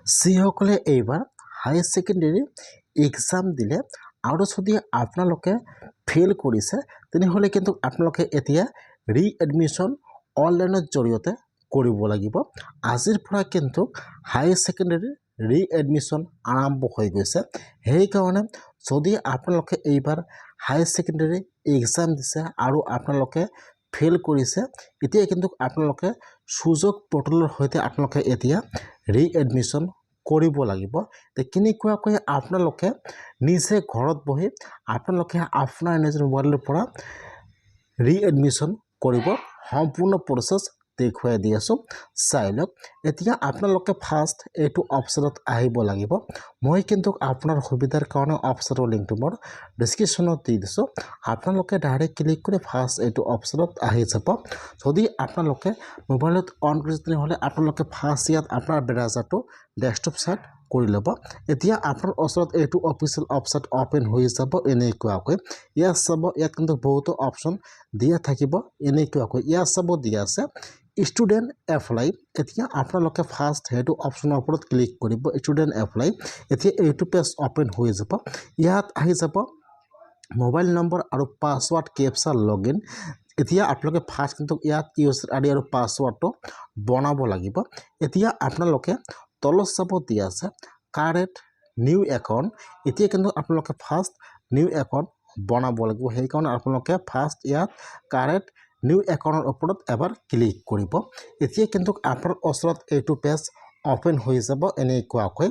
যিসকলে এইবাৰ হাই secondary exam দিলে আৰু যদি আপোনালোকে ফেইল কৰিছে তেনেহ'লে কিন্তু আপোনালোকে এতিয়া ৰিএডমিশ্যন অনলাইনৰ জৰিয়তে কৰিব লাগিব। আজিৰ পৰা কিন্তু হাই ছেকেণ্ডেৰী ৰিএডমিশ্যন আৰম্ভ হৈ গৈছে। সেইকাৰণে যদি আপোনালোকে এইবাৰ হাই ছেকেণ্ডেৰী এক্সাম দিছে আৰু আপোনালোকে ফেইল কৰিছে এতিয়া কিন্তু আপোনালোকে সুযোগ পৰ্টেলৰ সৈতে আপোনালোকে এতিয়া ৰিএডমিশ্যন কৰিব লাগিব। কেনেকুৱাকৈ আপোনালোকে নিজে ঘৰত বহি আপোনালোকে আপোনাৰ নিজৰ মোবাইলৰ পৰা ৰিএডমিশ্যন কৰিব সম্পূৰ্ণ প্ৰচেছ দেখুৱাই দি আছোঁ, চাই লওক। এতিয়া আপোনালোকে ফাৰ্ষ্ট এইটো অপশ্যনত আহিব লাগিব। মই কিন্তু আপোনাৰ সুবিধাৰ কাৰণে অপশ্যনৰ লিংকটো মোৰ ডিছক্ৰিপশ্যনত দি দিছোঁ। আপোনালোকে ডাইৰেক্ট ক্লিক কৰি ফাৰ্ষ্ট এইটো অপশ্যনত আহি যাব। যদি আপোনালোকে মোবাইলত অন কৰিছে তেনেহ'লে আপোনালোকে ফাৰ্ষ্ট ইয়াত আপোনাৰ ব্ৰাউজাৰটো ডেস্কটপ ছাইড কৰি ল'ব। এতিয়া আপোনাৰ ওচৰত এইটো অফিচিয়েল ৱেবছাইট অপেন হৈ যাব এনেকুৱাকৈ। ইয়াত চাব, ইয়াত কিন্তু বহুতো অপশ্যন দিয়া থাকিব এনেকুৱাকৈ। ইয়াত চাব দিয়া আছে ষ্টুডেণ্ট এপ্লাই। এতিয়া আপোনালোকে ফাৰ্ষ্ট সেইটো অপশ্যনৰ ওপৰত ক্লিক কৰিব, ষ্টুডেণ্ট এপ্লাই। এতিয়া এইটো পেজ অপেন হৈ যাব। ইয়াত আহি যাব মোবাইল নম্বৰ আৰু পাছৱাৰ্ড কেপচা লগইন। এতিয়া আপোনালোকে ফাৰ্ষ্ট কিন্তু ইয়াত ইউজাৰ আইডি আৰু পাছৱাৰ্ডটো বনাব লাগিব। এতিয়া আপোনালোকে তলত চাব দিয়া আছে কাৰেণ্ট নিউ একাউণ্ট। এতিয়া কিন্তু আপোনালোকে ফাৰ্ষ্ট নিউ একাউণ্ট বনাব লাগিব। সেইকাৰণে আপোনালোকে ফাৰ্ষ্ট ইয়াত কাৰেণ্ট নিউ একাউণ্টৰ ওপৰত এবাৰ ক্লিক কৰিব। এতিয়া কিন্তু আপোনাৰ ওচৰত এইটো পেজ অপেন হৈ যাব এনেকুৱাকৈ।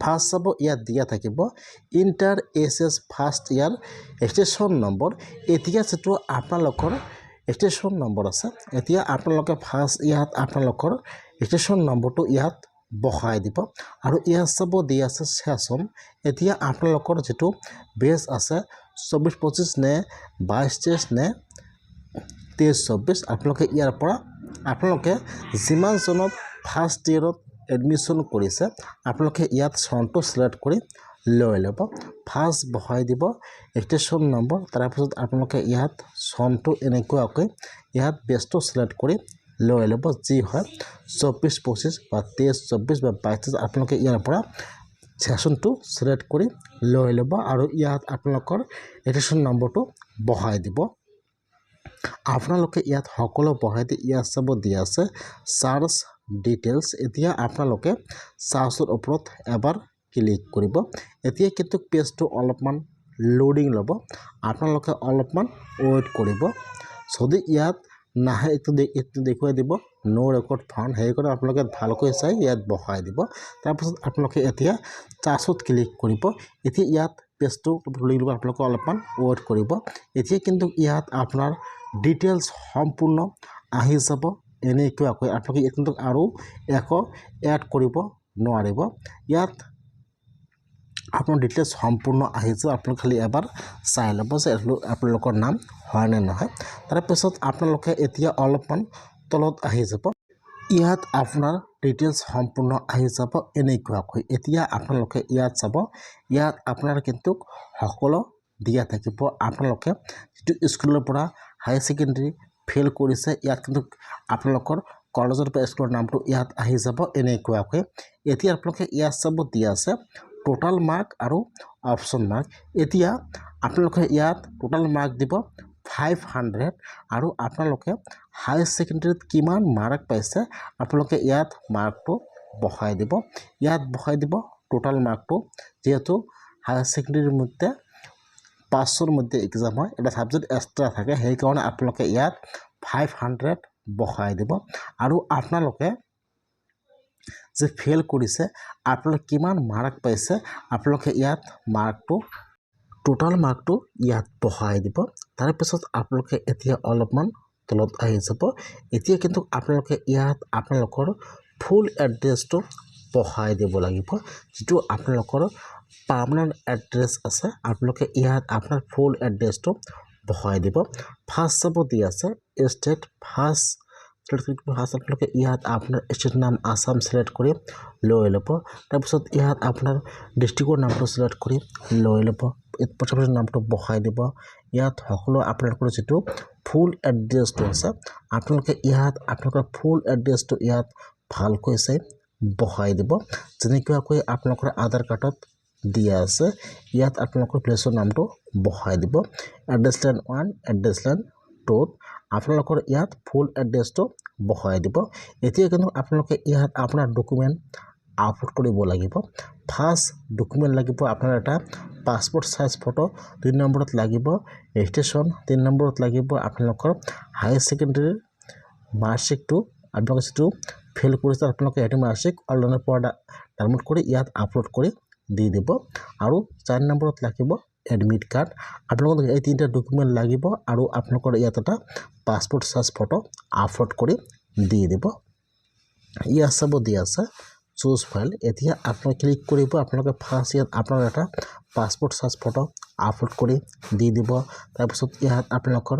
ফাৰ্ষ্ট চাব ইয়াত দিয়া থাকিব inter S first year station number. এতিয়া যিটো আপোনালোকৰ ষ্টেশ্যন নম্বৰ আছে, এতিয়া আপোনালোকে ফাৰ্ষ্ট ইয়াত আপোনালোকৰ ষ্টেশ্যন নম্বৰটো ইয়াত বহাই দিব। আৰু ইয়াত চাব দিয়া আছে ছেশ্যন। এতিয়া আপোনালোকৰ যিটো বেচ আছে 24-25 নে 22-23 নে 23-24, আপোনালোকে ইয়াৰ পৰা আপোনালোকে যিমানজনত ফাৰ্ষ্ট ইয়েৰত এডমিশ্যন কৰিছে আপোনালোকে ইয়াত চনটো ছিলেক্ট কৰি লৈ ল'ব। ফাৰ্ষ্ট বহাই দিব ষ্টেশ্যন নম্বৰ, তাৰপিছত আপোনালোকে ইয়াত চনটো এনেকুৱাকৈ ইয়াত বেচটো ছিলেক্ট কৰি লৈ ল'ব। যি হয় 24-25 বা 23-24 বা 22-23 আপোনালোকে ইয়াৰ পৰা ছেশ্যনটো ছিলেক্ট কৰি লৈ ল'ব আৰু ইয়াত আপোনালোকৰ ষ্টেশ্যন নম্বৰটো বহাই দিব। আপোনালোকে ইয়াত সকলো বহাই দি ইয়াত চাব দিয়া আছে চাৰ্চ ডিটেইলছ। এতিয়া আপোনালোকে চাৰ্চৰ ওপৰত এবাৰ ক্লিক কৰিব। এতিয়া কিন্তু পেজটো অলপমান লোডিং ল'ব, আপোনালোকে অলপমান ৱেইট কৰিব। যদি ইয়াত নাহে এইটো দেখুৱাই দিব ন' ৰেকৰ্ড ফাউণ্ড। সেইকাৰণে আপোনালোকে ভালকৈ চাই ইয়াত বহাই দিব। তাৰপিছত আপোনালোকে এতিয়া চাৰ্চত ক্লিক কৰিব। এতিয়া ইয়াত পেজটো লোডিং ল'ব, আপোনালোকে অলপমান ৱেইট কৰিব। এতিয়া কিন্তু ইয়াত আপোনাৰ ডিটেইলছ সম্পূৰ্ণ আহি যাব এনেকুৱাকৈ। আপোনালোকে কিন্তু আৰু একো এড কৰিব নোৱাৰিব। ইয়াত আপোনাৰ ডিটেইলছ সম্পূৰ্ণ আহি যাব। আপোনালোকে খালি এবাৰ চাই ল'ব যে আপোনালোকৰ নাম হয় নে নহয়। তাৰপিছত আপোনালোকে এতিয়া অলপমান তলত আহি যাব। ইয়াত আপোনাৰ ডিটেইলছ সম্পূৰ্ণ আহি যাব এনেকুৱাকৈ। এতিয়া আপোনালোকে ইয়াত চাব, ইয়াত আপোনাৰ কিন্তু সকলো দিয়া থাকিব। আপোনালোকে যিটো স্কুলৰ পৰা হাই ছেকেণ্ডেৰী ফেইল কৰিছে ইয়াত কিন্তু আপোনালোকৰ কলেজৰ পৰা স্কুলৰ নামটো ইয়াত আহি যাব এনেকুৱাকৈ। এতিয়া আপোনালোকে ইয়াত চাব দিয়া আছে টোটাল মাৰ্ক আৰু অপশ্যন মাৰ্ক। এতিয়া আপোনালোকে ইয়াত টোটাল মাৰ্ক দিব 500 আৰু আপোনালোকে হাই ছেকেণ্ডেৰীত কিমান মাৰ্ক পাইছে আপোনালোকে ইয়াত মাৰ্কটো বহাই দিব। ইয়াত বহাই দিব টোটাল মাৰ্কটো। যিহেতু হাই ছেকেণ্ডেৰীৰ মধ্যে 500ৰ মধ্যে এক্সাম হয়, এটা ছাবজেক্ট এক্সট্ৰা থাকে, সেইকাৰণে আপোনালোকে ইয়াত 500 বহাই দিব। আৰু আপোনালোকে যে ফেইল কৰিছে আপোনালোকে কিমান মাৰ্ক পাইছে আপোনালোকে ইয়াত মাৰ্কটো টোটাল মাৰ্কটো ইয়াত বহাই দিব। তাৰপিছত আপোনালোকে এতিয়া অলপমান তলত আহি যাব। এতিয়া কিন্তু আপোনালোকে ইয়াত আপোনালোকৰ ফুল এড্ৰেছটো বহাই দিব লাগিব। যিটো আপোনালোকৰ পাৰ্মানেণ্ট এড্ৰেছ আছে আপোনালোকে ইয়াত আপোনাৰ ফুল এড্ৰেছটো বহাই দিব। ফাৰ্ষ্ট চাব দিয়া আছে ষ্টেট। ফাৰ্ষ্ট আপোনালোকে ইয়াত আপোনাৰ ষ্টেট নাম আসাম ছিলেক্ট কৰি লৈ ল'ব। তাৰপিছত ইয়াত আপোনাৰ ডিষ্ট্ৰিক্টৰ নামটো ছিলেক্ট কৰি লৈ ল'ব। প্ৰথমতে নামটো বহাই দিব। ইয়াত সকলো আপোনালোকৰ যিটো ফুল এড্ৰেছটো আছে আপোনালোকে ইয়াত আপোনালোকৰ ফুল এড্ৰেছটো ইয়াত ভালকৈ চাই বহাই দিব যেনেকুৱাকৈ আপোনালোকৰ আধাৰ কাৰ্ডত দিয়া আছে ইয়াত আপোনালোকৰ প্লেছৰ নামটো বহাই দিব এড্ৰেছ লাইন 1 এড্ৰেছ লাইন 2 আপোনালোকৰ ইয়াত ফুল এড্ৰেছটো বহাই দিব এতিয়া কিন্তু আপোনালোকে ইয়াত আপোনাৰ ডকুমেণ্ট আপলোড কৰিব লাগিব ফাৰ্ষ্ট ডকুমেণ্ট লাগিব আপোনাৰ এটা পাছপোৰ্ট সাইজ ফটো 2 নম্বৰত লাগিব ৰেজিষ্ট্ৰেশ্যন 3 নম্বৰত লাগিব আপোনালোকৰ হায়াৰ সেকেন্ডাৰী মাৰ্কশ্বিটটো আপোনালোকে যিটো ফিল কৰিছে আপোনালোকে এটি মাৰ্কশ্বিট অনলাইনৰ পৰা ডাউনলোড কৰি ইয়াত আপলোড কৰি দি দিব আৰু 4 নম্বৰত লাগিব এডমিট কাৰ্ড আপোনালোকক এই তিনিটা ডকুমেণ্ট লাগিব আৰু আপোনালোকৰ ইয়াত এটা পাছপোৰ্ট সাইজ ফটো আপলোড কৰি দি দিব ইয়াত চাব দিয়া আছে চুজ ফাইল এতিয়া আপোনালোকে ক্লিক কৰিব আপোনালোকে ফাৰ্ষ্ট ইয়াত আপোনাৰ এটা পাছপোৰ্ট সাইজ ফটো আপলোড কৰি দি দিব তাৰপিছত ইয়াত আপোনালোকৰ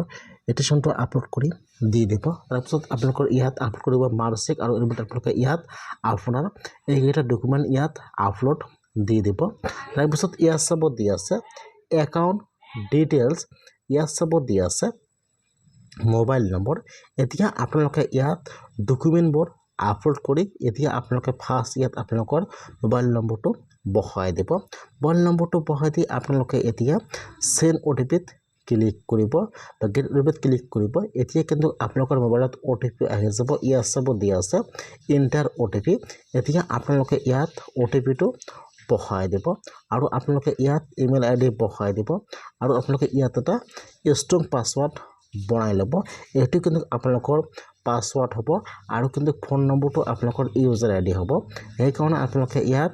এডিশ্যনটো আপলোড কৰি দি দিব তাৰপিছত আপোনালোকৰ ইয়াত আপলোড কৰিব মাৰ্কশ্বিট আৰু এডমিট আপোনালোকে ইয়াত আপোনাৰ এইকেইটা ডকুমেণ্ট ইয়াত আপলোড দি দিব তাৰপিছত ইয়াত চাব দিয়া আছে একাউণ্ট ডিটেইলছ ইয়াত চাব দিয়া আছে মোবাইল নম্বৰ এতিয়া আপোনালোকে ইয়াত ডকুমেণ্টবোৰ আপলোড কৰি এতিয়া আপোনালোকে ফাৰ্ষ্ট ইয়াত আপোনালোকৰ মোবাইল নম্বৰটো বহাই দিব মোবাইল নম্বৰটো বহাই দি আপোনালোকে এতিয়া সেন্ড OTP ক্লিক কৰিব বা গেট OTP ক্লিক কৰিব এতিয়া কিন্তু আপোনালোকৰ মোবাইলত OTP আহি যাব ইয়াত চাব দিয়া আছে এন্টাৰ OTP এতিয়া আপোনালোকে ইয়াত OTP-টো বহাই দিব আৰু আপোনালোকে ইয়াত ইমেইল ID বহাই দিব আৰু আপোনালোকে ইয়াত এটা ষ্ট্ৰং পাছৱৰ্ড বনাই ল'ব এইটো কিন্তু আপোনালোকৰ পাছৱৰ্ড হ'ব আৰু কিন্তু ফোন নম্বৰটো আপোনালোকৰ ইউজাৰ ID হ'ব সেইকাৰণে আপোনালোকে ইয়াত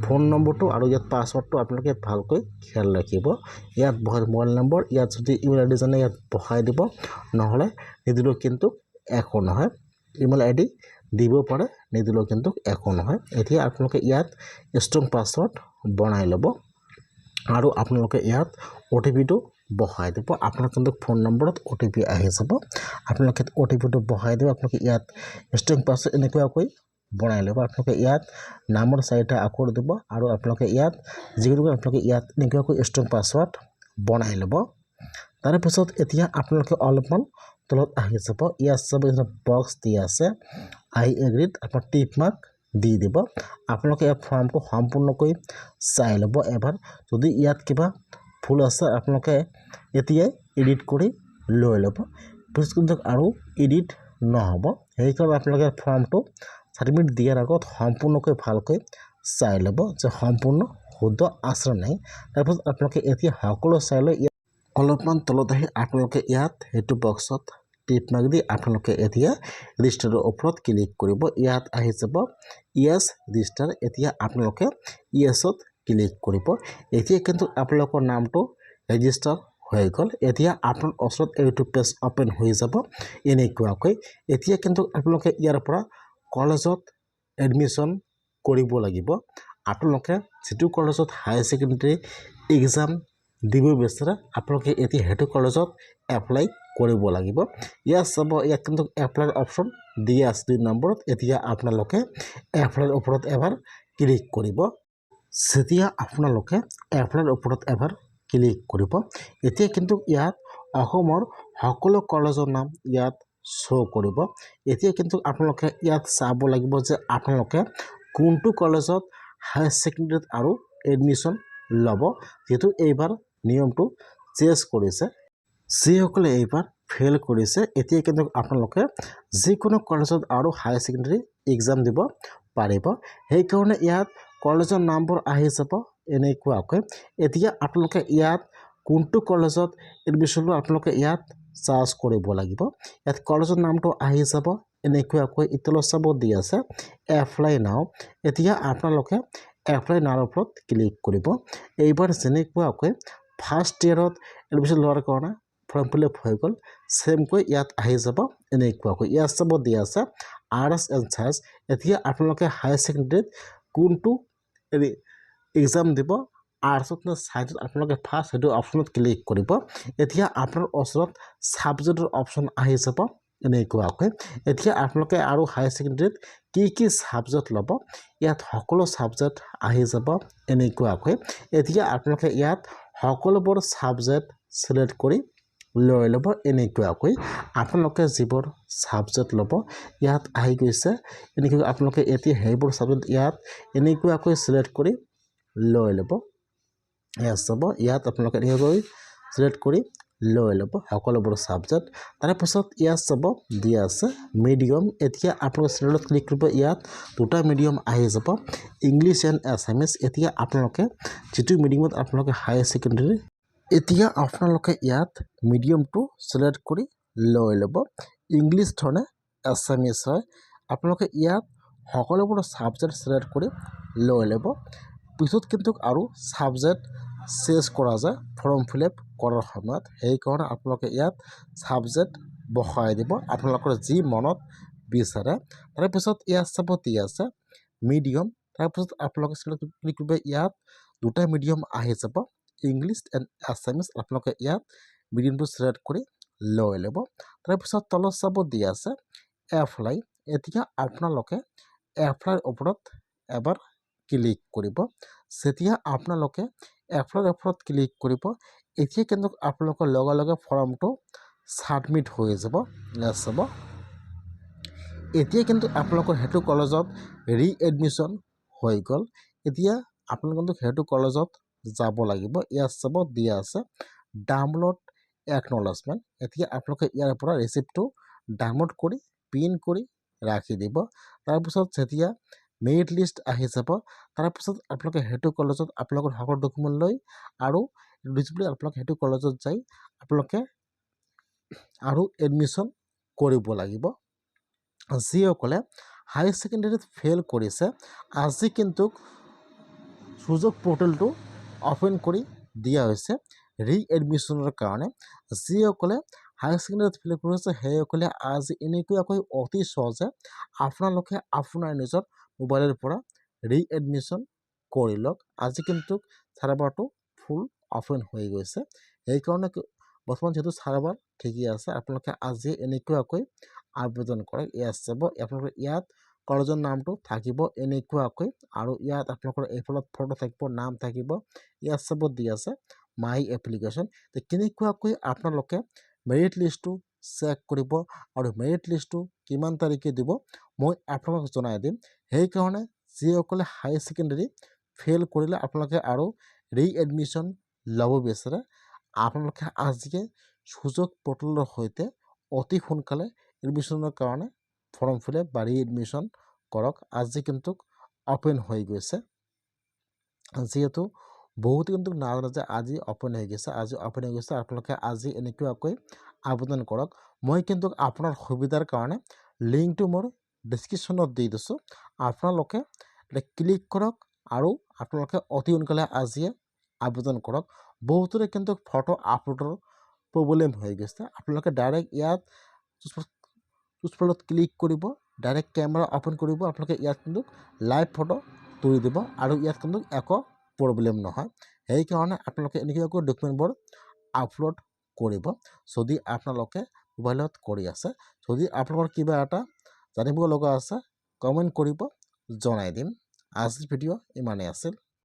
ফোন নম্বৰটো আৰু ইয়াত পাছৱৰ্ডটো আপোনালোকে ভালকৈ খেয়াল ৰাখিব ইয়াত মোবাইল নম্বৰ ইয়াত যদি ইমেইল ID জানে ইয়াত বহাই দিব নহলে নিদিলেও কিন্তু একো নহয় ইমেইল ID দিব পাৰে নিদিলেও কিন্তু একো নহয় এতিয়া আপোনালোকে ইয়াত ষ্ট্ৰং পাছৱৰ্ড বনাই ল'ব আৰু আপোনালোকে ইয়াত OTP-টো বহাই দিব আপোনাৰ কিন্তু ফোন নম্বৰত OTP আহি যাব আপোনালোকে OTP-টো বহাই দিব আপোনালোকে ইয়াত ষ্ট্ৰং পাছৱৰ্ড এনেকুৱাকৈ বনাই ল'ব আপোনালোকে ইয়াত নামৰ 4টা আখৰ দিব আৰু আপোনালোকে ইয়াত যিকোনো আপোনালোকে ইয়াত এনেকুৱাকৈ ষ্ট্ৰং পাছৱৰ্ড বনাই ল'ব তাৰ পিছত এতিয়া আপোনালোকে অলপমান তলত আহি যাব ইয়াত চাব বক্স দিয়া আছে আই এগ্ৰিড আপোনাৰ টিক মাৰ্ক দি দিব আপোনালোকে এই ফৰ্মটো সম্পূৰ্ণকৈ চাই ল'ব এবাৰ যদি ইয়াত কিবা ভুল আছে আপোনালোকে এতিয়া এডিট কৰি লৈ ল'ব পিছত আৰু এডিট নহ'ব সেইকাৰণে আপোনালোকে ফৰ্মটো সাবমিট দিয়াৰ আগত সম্পূৰ্ণকৈ ভালকৈ চাই ল'ব যে সম্পূৰ্ণ শুদ্ধ আছে নাই তাৰপিছত আপোনালোকে এতিয়া সকলো চাই লৈ অলপমান তলত আহি আপোনালোকে ইয়াত সেইটো বক্সত টিক মাৰ্ক দি আপোনালোকে এতিয়া ৰেজিষ্টাৰৰ ওপৰত ক্লিক কৰিব ইয়াত আহি যাব ইয়েছ ৰেজিষ্টাৰ এতিয়া আপোনালোকে ইয়েছত ক্লিক কৰিব এতিয়া কিন্তু আপোনালোকৰ নামটো ৰেজিষ্টাৰ হৈ গ'ল এতিয়া আপোনাৰ ওচৰত এইটো পেজ ওপেন হৈ যাব এনেকুৱাকৈ এতিয়া কিন্তু আপোনালোকে ইয়াৰ পৰা কলেজত এডমিশ্যন কৰিব লাগিব আপোনালোকে যিটো কলেজত হায়াৰ সেকেন্ডাৰী এক্সাম দিব বিচাৰে আপোনালোকে এতিয়া সেইটো কলেজত এপ্লাই কৰিব লাগিব ইয়াত চাব ইয়াত কিন্তু এপ্লাই অপশ্যন দিয়া আছে 2 নম্বৰত এতিয়া আপোনালোকে এপ্লাইৰ ওপৰত এবাৰ ক্লিক কৰিব যেতিয়া আপোনালোকে এপ্লাইৰ ওপৰত এবাৰ ক্লিক কৰিব এতিয়া কিন্তু ইয়াত অসমৰ সকলো কলেজৰ নাম ইয়াত শো কৰিব এতিয়া কিন্তু আপোনালোকে ইয়াত চাব লাগিব যে আপোনালোকে কোনটো কলেজত হায়াৰ সেকেন্ডাৰীত আৰু এডমিশ্যন ল'ব যেটো এইবাৰ নিয়মটো চেঞ্জ কৰিছে যিসকলে এইবাৰ ফেল কৰিছে এতিয়া কিন্তু আপোনালোকে যিকোনো কলেজত আৰু হায়াৰ সেকেন্ডাৰী এক্সাম দিব পাৰিব সেইকাৰণে ইয়াত কলেজৰ নামবোৰ আহি যাব এনেকুৱাকৈ এতিয়া আপোনালোকে ইয়াত কোনটো কলেজত এডমিশ্যন ল'ব আপোনালোকে ইয়াত চাৰ্চ কৰিব লাগিব ইয়াত কলেজৰ নামটো আহি যাব এনেকুৱাকৈ ইতল চাব দি আছে এপ্লাই নাও এতিয়া আপোনালোকে এপ্লাই নাওৰ ওপৰত ক্লিক কৰিব এইবাৰ যেনেকুৱাকৈ ফাৰ্ষ্ট ইয়াৰত এডমিশ্যন লোৱাৰ কাৰণে ফৰ্ম ফিল আপ হৈ গ'ল সেমকৈ ইয়াত আহি যাব এনেকুৱাকৈ ইয়াত চাব দি আছে আৰ্টছ এণ্ড চায়েন্স এতিয়া আপোনালোকে হায়াৰ সেকেন্ডাৰীত কোনটো এক্সাম দিব আৰ্টছত নে চায়েন্সত আপোনালোকে ফাৰ্ষ্ট সেইটো অপশ্যনত ক্লিক কৰিব এতিয়া আপোনাৰ ওচৰত ছাবজেক্টৰ অপশ্যন আহি যাব এনেকুৱাকৈ এতিয়া আপোনালোকে আৰু হায়াৰ সেকেন্ডাৰীত কি ছাবজেক্ট ল'ব ইয়াত সকলো ছাবজেক্ট আহি যাব এনেকুৱাকৈ এতিয়া আপোনালোকে ইয়াত সকলোবোৰ ছাবজেক্ট সিলেক্ট কৰি লৈ ল'ব এনেকুৱাকৈ আপোনালোকে যিবোৰ ছাবজেক্ট ল'ব ইয়াত আহি গৈছে এনেকৈ আপোনালোকে এতিয়া সেইবোৰ ছাবজেক্ট ইয়াত এনেকুৱাকৈ চিলেক্ট কৰি লৈ ল'ব ইয়াত চাব ইয়াত আপোনালোকে এনেকৈ চিলেক্ট কৰি লৈ ল'ব সকলোবোৰ ছাবজেক্ট তাৰপিছত ইয়াত চাব দিয়া আছে মিডিয়াম এতিয়া আপোনালোকে চিলেক্টত ক্লিক কৰিব ইয়াত দুটা মিডিয়াম আহি যাব ইংলিছ এণ্ড আছামিজ এতিয়া আপোনালোকে যিটো মিডিয়ামত আপোনালোকে হায়াৰ ছেকেণ্ডেৰী এতিয়া আপোনালোকে ইয়াত মিডিয়ামটো চিলেক্ট কৰি লৈ ল'ব ইংলিছ ধৰণে আছামিজ হয় আপোনালোকে ইয়াত সকলোবোৰ ছাবজেক্ট চিলেক্ট কৰি লৈ ল'ব পিছত কিন্তু আৰু ছাবজেক্ট চেঞ্জ কৰা যায় ফৰ্ম ফিল আপ কৰাৰ সময়ত সেইকাৰণে আপোনালোকে ইয়াত ছাবজেক্ট বহাই দিব আপোনালোকৰ যি মনত বিচাৰে তাৰপিছত ইয়াত চাব দিয়া আছে মিডিয়াম তাৰপিছত আপোনালোকে ক্লিক কৰিব ইয়াত দুটা মিডিয়াম আহি যাব ইংলিছ এণ্ড আছামিজ আপোনালোকে ইয়াত মিডিয়ামটো চিলেক্ট কৰি লৈ ল'ব তাৰপিছত তলত চাব দিয়া আছে এপ্লাই এতিয়া আপোনালোকে এপ্লাইৰ ওপৰত এবাৰ ক্লিক কৰিব যেতিয়া আপোনালোকে এপ্লাইৰ ওপৰত ক্লিক কৰিব এতিয়া কিন্তু আপোনালোকৰ লগে লগে ফৰ্মটো ছাবমিট হৈ যাব চাব এতিয়া কিন্তু আপোনালোকৰ সেইটো কলেজত ৰিএডমিশ্যন হৈ গ'ল এতিয়া আপোনালোকে কিন্তু সেইটো কলেজত যাব লাগিব ইয়াত চাব দিয়া আছে ডাউনলোড একনলেজমেণ্ট এতিয়া আপোনালোকে ইয়াৰ পৰা ৰিচিপ্টটো ডাউনলোড কৰি প্ৰিণ্ট কৰি ৰাখি দিব তাৰপিছত যেতিয়া মেৰিট লিষ্ট আহি যাব তাৰপিছত আপোনালোকে সেইটো কলেজত আপোনালোকৰ সকলো ডকুমেণ্ট লৈ আৰু ডিছপ্লে আপোনালোকে সেইটো কলেজত যাই আপোনালোকে আৰু এডমিশ্যন কৰিব লাগিব যিসকলে হায়াৰ ছেকেণ্ডেৰীত ফেইল কৰিছে আজি কিন্তু সুযোগ পৰ্টেলটো অপেন কৰি দিয়া হৈছে ৰিএডমিশ্যনৰ কাৰণে যিসকলে হায়াৰ ছেকেণ্ডেৰীত ফেইল কৰিছে সেইসকলে আজি এনেকুৱাকৈ অতি সহজে আপোনালোকে আপোনাৰ নিজৰ মোবাইলৰ পৰা ৰিএডমিশ্যন কৰি লওক আজি কিন্তু চাৰ্ভাৰটো ফুল অপেন হৈ গৈছে সেইকাৰণে বৰ্তমান যিহেতু চাৰ্ভাৰ ঠিকেই আছে আপোনালোকে আজি এনেকুৱাকৈ আবেদন কৰক ইয়াত চাব আপোনালোকে ইয়াত কলেজৰ নামটো থাকিব এনেকুৱাকৈ আৰু ইয়াত আপোনালোকৰ এইফালত ফটো থাকিব নাম থাকিব ইয়াত চাব দি আছে মাই এপ্লিকেশ্যন কেনেকুৱাকৈ আপোনালোকে মেৰিট লিষ্টটো চেক কৰিব আৰু মেৰিট লিষ্টটো কিমান তাৰিখে দিব মই আপোনালোকক জনাই দিম সেইকাৰণে যিসকলে হায়াৰ ছেকেণ্ডেৰী ফেইল কৰিলে আপোনালোকে আৰু ৰিএডমিশ্যন ল'ব বিচাৰে আপোনালোকে আজিয়ে সুযোগ পৰ্টেলৰ সৈতে অতি সোনকালে এডমিশ্যনৰ কাৰণে ফৰ্ম ফিল আপ বা ৰিএডমিশ্যন কৰক আজি কিন্তু অপেন হৈ গৈছে যিহেতু বহুতে কিন্তু নাজানে যে আজি অপেন হৈ গৈছে আজি অপেন হৈ গৈছে আপোনালোকে আজি এনেকুৱাকৈ আবেদন কৰক মই কিন্তু আপোনাৰ সুবিধাৰ কাৰণে লিংকটো মোৰ ডিছক্ৰিপশ্যনত দি দিছোঁ আপোনালোকে ক্লিক কৰক আৰু আপোনালোকে অতি সোনকালে আজিয়ে আবেদন কৰক বহুতৰে কিন্তু ফটো আপলোডৰ প্ৰব্লেম হৈ গৈছে আপোনালোকে ডাইৰেক্ট ইয়াত চুজফলত ক্লিক কৰিব ডাইৰেক্ট কেমেৰা অপেন কৰিব আপোনালোকে ইয়াত কিন্তু লাইভ ফটো তুলি দিব আৰু ইয়াত কিন্তু একো প্ৰব্লেম নহয় সেইকাৰণে আপোনালোকে এনেকুৱাকৈ ডকুমেণ্টবোৰ আপলোড কৰিব যদি আপোনালোকে মোবাইলত কৰি আছে যদি আপোনালোকৰ কিবা এটা জানিব লগা আছে কমেণ্ট কৰিব জনাই দিম আজিৰ ভিডিঅ' ইমানেই আছিল